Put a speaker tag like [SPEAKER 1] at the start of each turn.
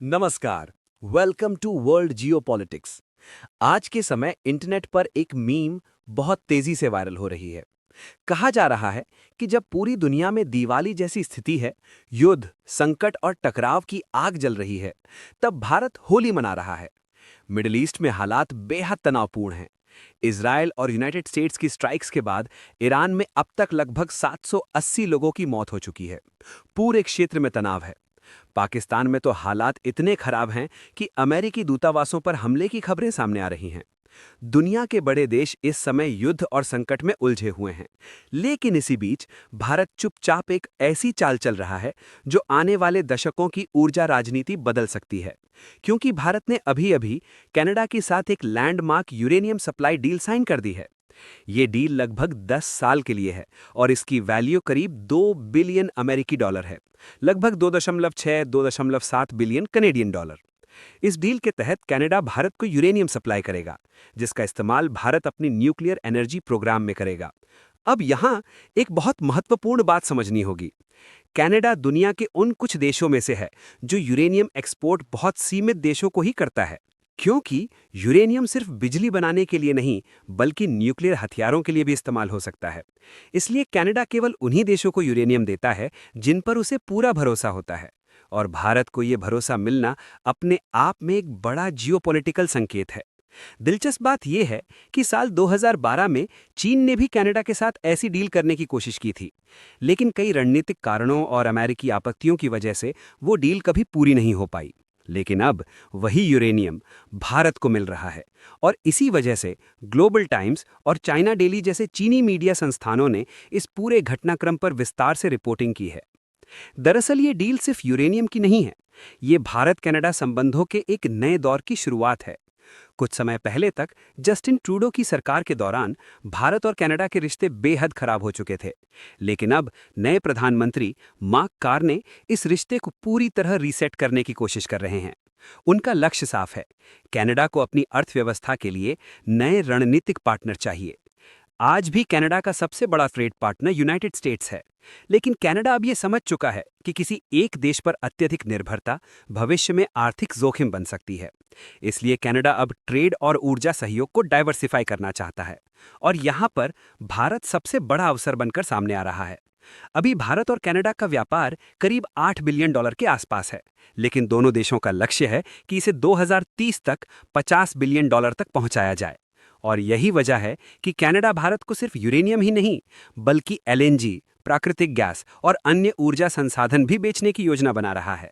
[SPEAKER 1] नमस्कार। Welcome to world geopolitics. आज के समय इंटरनेट पर एक मीम बहुत तेजी से वायरल हो रही है। कहा जा रहा है कि जब पूरी दुनिया में दिवाली जैसी स्थिति है, युद्ध, संकट और टकराव की आग जल रही है, तब भारत होली मना रहा है। मिडिल ईस्ट में हालात बेहद तनावपूर्ण हैं। इजराइल और यूनाइटेड स्टेट्स की स्ट्राइक्स के बाद ईरान में अब तक लगभग 780 लोगों की मौत हो चुकी है। पूरे क्षेत्र में तनाव है। पाकिस्तान में तो हालात इतने खराब हैं कि अमेरिकी दूतावासों पर हमले की खबरें सामने आ रही हैं। दुनिया के बड़े देश इस समय युद्ध और संकट में उलझे हुए हैं। लेकिन इसी बीच भारत चुपचाप एक ऐसी चाल चल रहा है जो आने वाले दशकों की ऊर्जा राजनीति बदल सकती है। क्योंकि भारत ने अभी-अभी कनाडा के साथ एक landmark uranium supply deal sign कर दी है। ये डील लगभग 10 साल के लिए है और इसकी वैल्यू करीब 2 बिलियन अमेरिकी डॉलर है, लगभग 2.6-2.7 बिलियन कनेडियन डॉलर। इस डील के तहत कनाडा भारत को यूरेनियम सप्लाई करेगा, जिसका इस्तेमाल भारत अपनी न्यूक्लियर एनर्जी प्रोग्राम में करेगा। अब यहाँ एक बहुत महत्वपूर्ण बात समझनी होगी। कनाडा दुनिया के उन कुछ देशों में से है जो यूरेनियम एक्सपोर्ट बहुत सीमित देशों को ही करता है। क्योंकि यूरेनियम सिर्फ बिजली बनाने के लिए नहीं, बल्कि न्यूक्लियर हथियारों के लिए भी इस्तेमाल हो सकता है। इसलिए कनाडा केवल उन्हीं देशों को यूरेनियम देता है जिन पर उसे पूरा भरोसा होता है। और भारत को ये भरोसा मिलना अपने आप में एक बड़ा जियोपॉलिटिकल संकेत है। दिलचस्प बात यह है कि साल 2012 में चीन ने भी कनाडा के साथ ऐसी डील करने की कोशिश की थी। लेकिन कई रणनीतिक कारणों और अमेरिकी आपत्तियों की वजह से वो डील कभी पूरी नहीं हो पाई। लेकिन अब वही यूरेनियम भारत को मिल रहा है और इसी वजह से ग्लोबल टाइम्स और चाइना डेली जैसे चीनी मीडिया संस्थानों ने इस पूरे घटनाक्रम पर विस्तार से रिपोर्टिंग की है। दरअसल ये डील सिर्फ यूरेनियम की नहीं है, ये भारत कनाडा संबंधों के एक नए दौर की शुरुआत है। कुछ समय पहले तक जस्टिन ट्रूडो की सरकार के दौरान भारत और कनाडा के रिश्ते बेहद खराब हो चुके थे। लेकिन अब नए प्रधानमंत्री मार्क कार्ने इस रिश्ते को पूरी तरह रीसेट करने की कोशिश कर रहे हैं। उनका लक्ष्य साफ है, कनाडा को अपनी अर्थव्यवस्था के लिए नए रणनीतिक पार्टनर चाहिए। आज भी कनाडा का सबसे बड़ा ट्रेड पार्टनर यूनाइटेड स्टेट्स है। लेकिन कनाडा अब ये समझ चुका है कि किसी एक देश पर अत्यधिक निर्भरता भविष्य में आर्थिक जोखिम बन सकती है। इसलिए कनाडा अब ट्रेड और ऊर्जा सहयोग को डाइवर्सिफाई करना चाहता है। और यहाँ पर भारत सबसे बड़ा अवसर बनकर सामने आ रहा है। अभी भारत और कनाडा का व्यापार करीब 8 बिलियन डॉलर के आसपास है। लेकिन दोनों देशों का लक्ष्य है कि इसे 2030 तक 50 बिलियन डॉलर तक पहुंचाया जाए। और यही वजह है कि कनाडा भारत को सिर्फ यूरेनियम ही नहीं, बल्कि एलएनजी, प्राकृतिक गैस और अन्य ऊर्जा संसाधन भी बेचने की योजना बना रहा है।